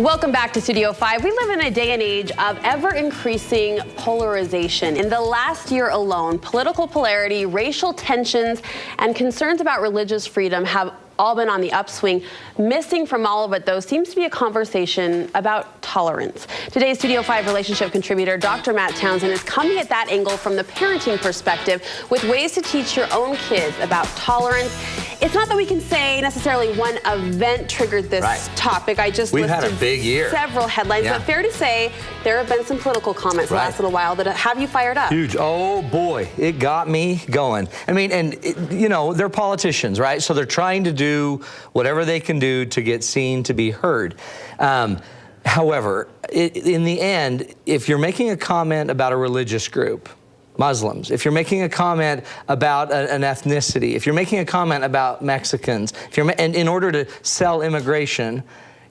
Welcome back to Studio 5. We live in a day and age of ever-increasing polarization. In the last year alone, political polarity, racial tensions, and concerns about religious freedom have all been on the upswing. Missing from all of it, though, seems to be a conversation about tolerance. Today's Studio 5 relationship contributor, Dr. Matt Townsend, is coming at that angle from the parenting perspective with ways to teach your own kids about tolerance. It's not that we can say necessarily one event triggered this topic. I just We've had a big year. Several headlines, but fair to say there have been some political comments the last little while that have you fired up. Huge. Oh boy, it got me going. I mean, and you know, they're politicians, right? So they're trying to do whatever they can do to get seen, to be heard. However, in the end, if you're making a comment about a religious group, Muslims, if you're making a comment about an ethnicity, if you're making a comment about Mexicans, and in order to sell immigration,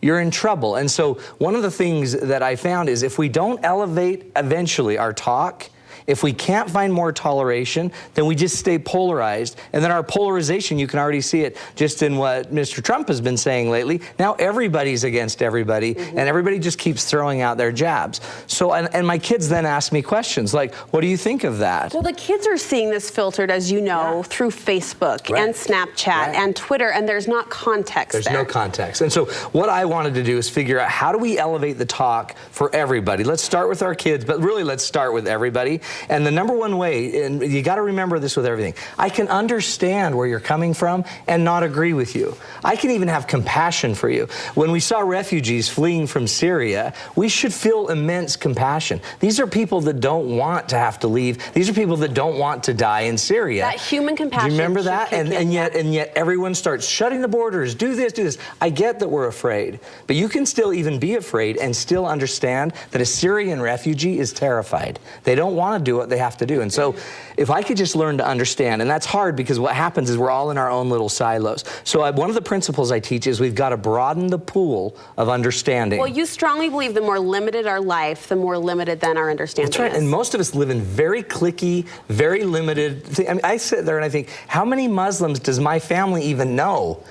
you're in trouble. And so one of the things that I found is if we don't elevate eventually our talk, if we can't find more toleration, then we just stay polarized. And then our polarization, you can already see it just in what Mr. Trump has been saying lately. Now everybody's against everybody, and everybody just keeps throwing out their jabs. So, and my kids then ask me questions like, what do you think of that? Well, the kids are seeing this filtered, as you know, through Facebook and Snapchat and Twitter, and there's not context there. There's no context. And so what I wanted to do is figure out how do we elevate the talk for everybody? Let's start with our kids, but really let's start with everybody. And the number one way, and you got to remember this with everything, I can understand where you're coming from and not agree with you. I can even have compassion for you. When we saw refugees fleeing from Syria, we should feel immense compassion. These are people that don't want to have to leave. These are people that don't want to die in Syria. That human compassion. Do you remember that? And yet everyone starts shutting the borders, do this, do this. I get that we're afraid, but you can still even be afraid and still understand that a Syrian refugee is terrified. They don't want to do what they have to do. And so if I could just learn to understand, and that's hard because what happens is we're all in our own little silos. So one of the principles I teach is we've got to broaden the pool of understanding. Well, you strongly believe the more limited our life, the more limited then our understanding. That's right. And most of us live in very cliquey, very limited I mean, I sit there and I think, how many Muslims does my family even know?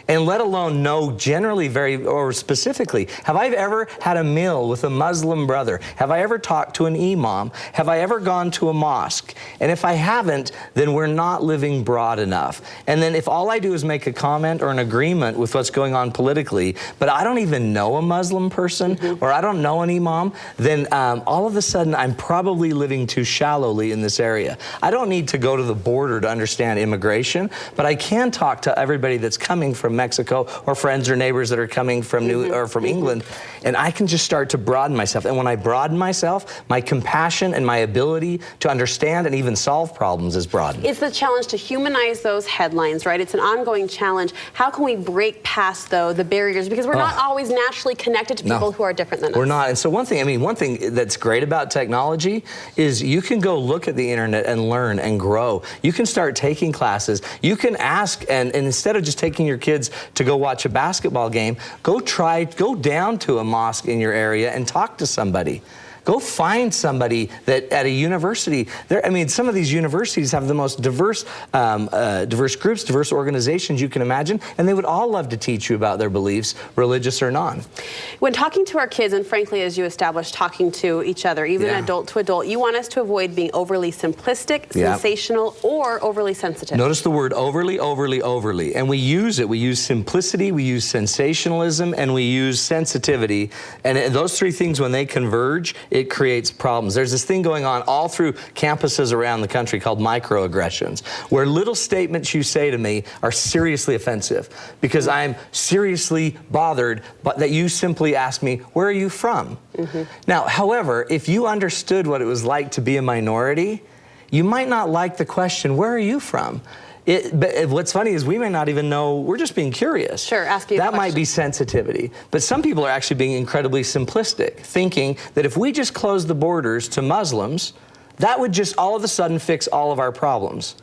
And let alone know generally or specifically. Have I ever had a meal with a Muslim brother? Have I ever talked to an imam? Have I ever gone to a mosque? And if I haven't, then we're not living broad enough. And then if all I do is make a comment or an agreement with what's going on politically, but I don't even know a Muslim person or I don't know an imam, then all of a sudden I'm probably living too shallowly in this area. I don't need to go to the border to understand immigration, but I can talk to everybody that's coming from Mexico or friends or neighbors that are coming from England, and I can just start to broaden myself. And when I broaden myself, my compassion and my ability to understand and even solve problems is broadened. It's the challenge to humanize those headlines, right? It's an ongoing challenge. How can we break past, though, the barriers? Because we're not always naturally connected to people who are different than us. We're not. And so one thing that's great about technology is you can go look at the internet and learn and grow. You can start taking classes. You can ask, and instead of just taking your kids to go watch a basketball game, go down to a mosque in your area and talk to somebody. Go find somebody that at a university, I mean, some of these universities have the most diverse groups, diverse organizations you can imagine, and they would all love to teach you about their beliefs, religious or non. When talking to our kids, and frankly, as you established, talking to each other, even adult to adult, you want us to avoid being overly simplistic, sensational, or overly sensitive. Notice the word overly, overly, overly, and we use it. We use simplicity, we use sensationalism, and we use sensitivity, and those three things, when they converge, it creates problems. There's this thing going on all through campuses around the country called microaggressions, where little statements you say to me are seriously offensive because I'm seriously bothered that you simply ask me, where are you from? Now, however, if you understood what it was like to be a minority, you might not like the question, where are you from? But what's funny is we may not even know, we're just being curious. Sure, ask you a That question. might be sensitivity. But some people are actually being incredibly simplistic, thinking that if we just close the borders to Muslims, that would just all of a sudden fix all of our problems.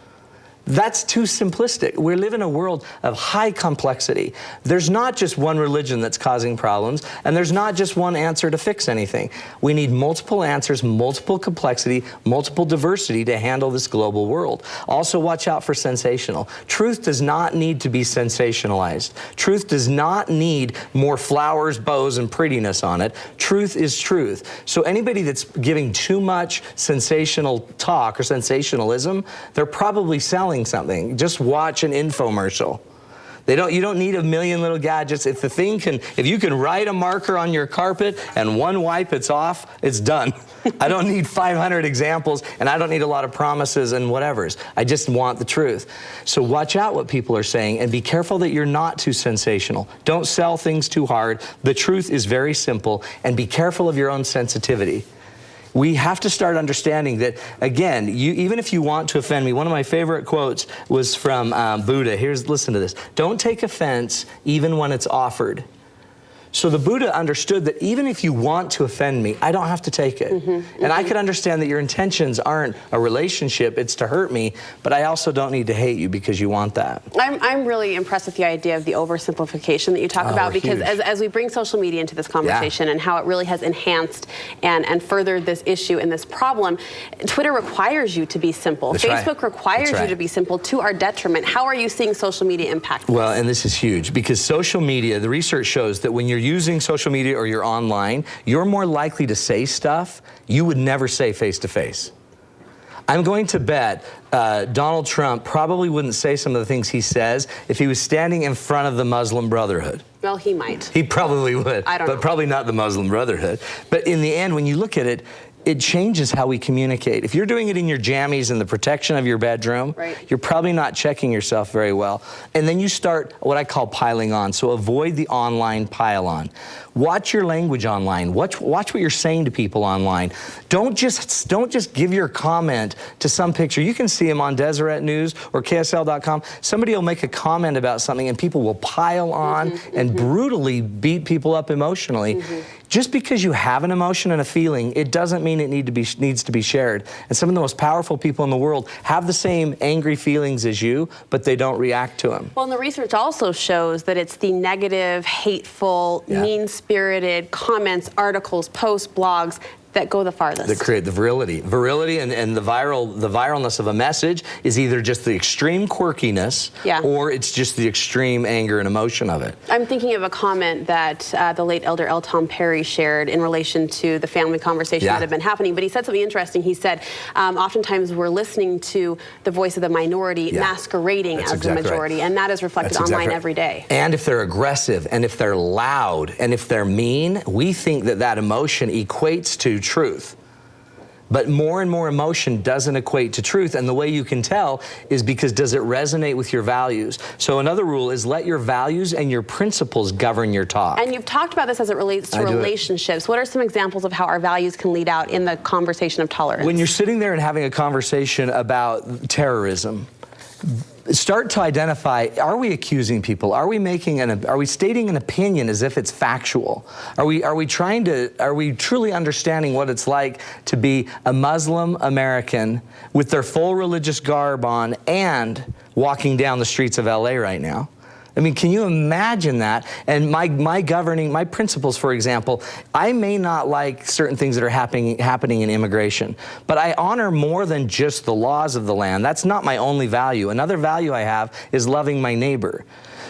That's too simplistic. We live in a world of high complexity. There's not just one religion that's causing problems, and there's not just one answer to fix anything. We need multiple answers, multiple complexity, multiple diversity to handle this global world. Also, watch out for sensational. Truth does not need to be sensationalized. Truth does not need more flowers, bows, and prettiness on it. Truth is truth. So anybody that's giving too much sensational talk or sensationalism, they're probably selling something. Just watch an infomercial. You don't need a million little gadgets. If you can write a marker on your carpet and one wipe it's off, it's done. I don't need 500 examples, and I don't need a lot of promises and whatevers. I just want the truth. So watch out what people are saying, and be careful that you're not too sensational. Don't sell things too hard. The truth is very simple, and be careful of your own sensitivity. We have to start understanding that, again, even if you want to offend me, one of my favorite quotes was from Buddha. Listen to this. Don't take offense even when it's offered. So the Buddha understood that even if you want to offend me, I don't have to take it. And I could understand that your intentions aren't a relationship, it's to hurt me, but I also don't need to hate you because you want that. I'm really impressed with the idea of the oversimplification that you talk about, because as we bring social media into this conversation and how it really has enhanced and furthered this issue and this problem, Twitter requires you to be simple. That's Facebook requires you to be simple to our detriment. How are you seeing social media impact this? Well, and this is huge, because social media, the research shows that when you're using social media or you're online, you're more likely to say stuff you would never say face-to-face. I'm going to bet Donald Trump probably wouldn't say some of the things he says if he was standing in front of the Muslim Brotherhood. Well, he might. He probably would, but probably not the Muslim Brotherhood. But in the end, when you look at it, it changes how we communicate. If you're doing it in your jammies in the protection of your bedroom, you're probably not checking yourself very well. And then you start what I call piling on. So avoid the online pile-on. Watch your language online. Watch what you're saying to people online. Don't just give your comment to some picture. You can see them on Deseret News or KSL.com. Somebody will make a comment about something and people will pile on and brutally beat people up emotionally. Just because you have an emotion and a feeling, it doesn't mean it needs to be shared. And some of the most powerful people in the world have the same angry feelings as you, but they don't react to them. Well, and the research also shows that it's the negative, hateful, mean-spirited comments, articles, posts, blogs that go the farthest. That create the virility. Virility and the viralness of a message is either just the extreme quirkiness or it's just the extreme anger and emotion of it. I'm thinking of a comment that the late Elder L. Tom Perry shared in relation to the family conversation that had been happening, but he said something interesting. He said, oftentimes we're listening to the voice of the minority masquerading as the majority, and that is reflected online every day. And if they're aggressive, and if they're loud, and if they're mean, we think that that emotion equates to truth. But more and more emotion doesn't equate to truth, and the way you can tell is because does it resonate with your values? So another rule is let your values and your principles govern your talk. And you've talked about this as it relates to relationships. What are some examples of how our values can lead out in the conversation of tolerance? When you're sitting there and having a conversation about terrorism, start to identify, are we accusing people? Are we stating an opinion as if it's factual? Are we truly understanding what it's like to be a Muslim American with their full religious garb on and walking down the streets of LA right now? I mean, can you imagine that? And my principles, for example, I may not like certain things that are happening in immigration, but I honor more than just the laws of the land. That's not my only value. Another value I have is loving my neighbor.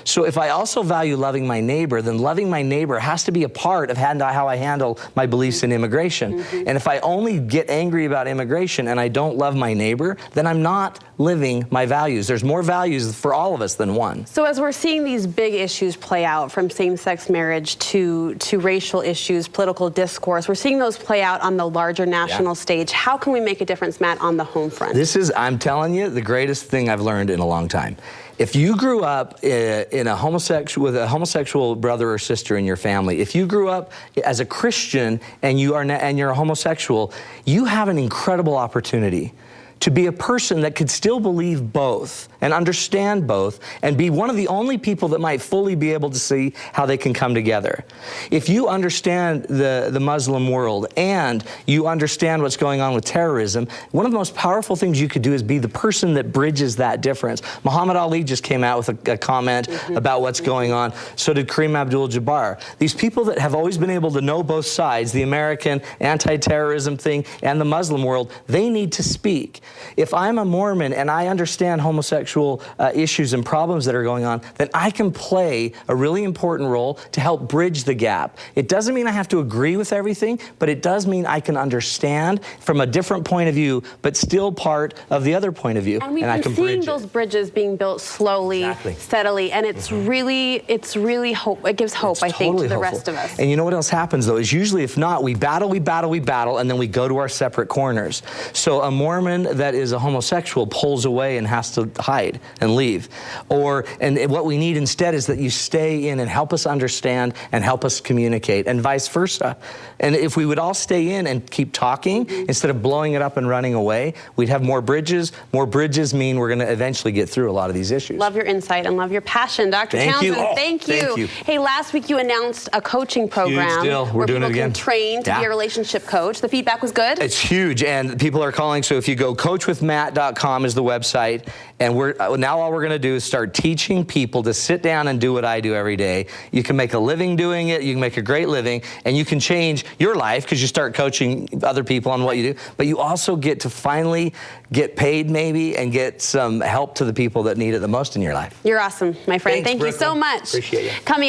So if I also value loving my neighbor, then loving my neighbor has to be a part of how I handle my beliefs in immigration. And if I only get angry about immigration and I don't love my neighbor, then I'm not living my values. There's more values for all of us than one. So as we're seeing these big issues play out, from same-sex marriage to racial issues, political discourse, we're seeing those play out on the larger national stage. How can we make a difference, Matt, on the home front? This is, I'm telling you, the greatest thing I've learned in a long time. If you grew up with a homosexual brother or sister in your family, if you grew up as a Christian and you're a homosexual, you have an incredible opportunity to be a person that could still believe both and understand both and be one of the only people that might fully be able to see how they can come together. If you understand the Muslim world and you understand what's going on with terrorism, one of the most powerful things you could do is be the person that bridges that difference. Muhammad Ali just came out with a comment about what's going on. So did Kareem Abdul-Jabbar. These people that have always been able to know both sides, the American anti-terrorism thing and the Muslim world, they need to speak. If I'm a Mormon and I understand homosexual issues and problems that are going on, then I can play a really important role to help bridge the gap. It doesn't mean I have to agree with everything, but it does mean I can understand from a different point of view, but still part of the other point of view. And we've been seeing those bridges being built slowly, steadily, and it's really hope. It gives hope, I think, to the rest of us. And you know what else happens, though, is usually if not, we battle, and then we go to our separate corners. So a Mormon that is a homosexual pulls away and has to hide and leave. And what we need instead is that you stay in and help us understand and help us communicate, and vice versa. And if we would all stay in and keep talking instead of blowing it up and running away, we'd have more bridges. More bridges mean we're going to eventually get through a lot of these issues. Love your insight and love your passion, Dr. Townsend. Thank you. Hey, last week you announced a coaching program where doing it again. Can train to be a relationship coach. The feedback was good? It's huge, and people are calling. So if you go coachwithmatt.com is the website, and now all we're going to do is start teaching people to sit down and do what I do every day. You can make a living doing it. You can make a great living, and you can change your life because you start coaching other people on what you do. But you also get to finally get paid maybe and get some help to the people that need it the most in your life. You're awesome, my friend. Thanks, Thank you so much. Appreciate you. Coming